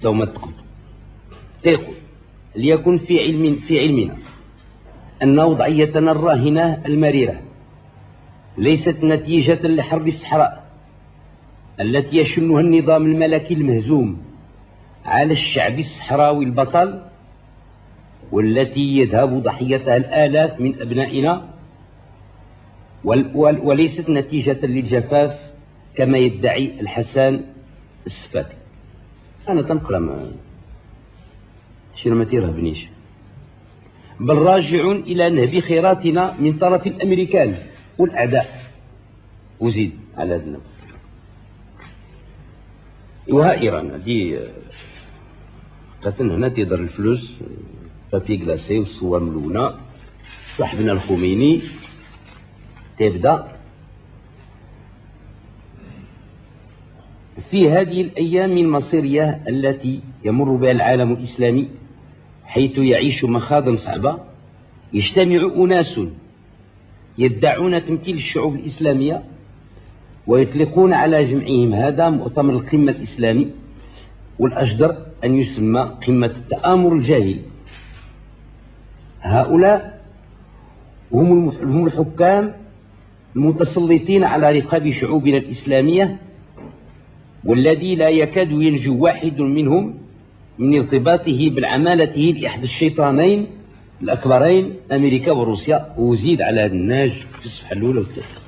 دوما تقبل. يقول ليكن في علمنا أن وضعيتنا الراهنة المريرة ليست نتيجة لحرب الصحراء التي يشنها النظام الملكي المهزوم على الشعب الصحراوي البطل، والتي يذهب ضحيتها الآلاف من أبنائنا، وليست نتيجة للجفاف كما يدعي الحسن السفاتي. أنا تنقرأ شنو ما تيرهبنيش، بل راجع إلى نهب خيراتنا من طرف الأمريكان والأعداء. وزيد على هذا النبي وها إيران هذه قاتل هنا تيضر الفلوس بابي كلاسي والصور ملونة. صاحبنا الخميني تبدأ في هذه الأيام المصيرية التي يمر بها العالم الإسلامي، حيث يعيش مخاض صعبة، يجتمع أناس يدعون تمثيل الشعوب الإسلامية ويطلقون على جمعهم هذا مؤتمر القمة الإسلامي، والأجدر أن يسمى قمة التآمر الجاهلي. هؤلاء هم الحكام المتسلطين على رقاب شعوبنا الإسلامية، والذي لا يكاد ينجو واحد منهم من ارتباطه بالعمالة لأحد الشيطانين الأكبرين أمريكا وروسيا. وزيد على هذا الناج في الصفحة الأولى والثانية.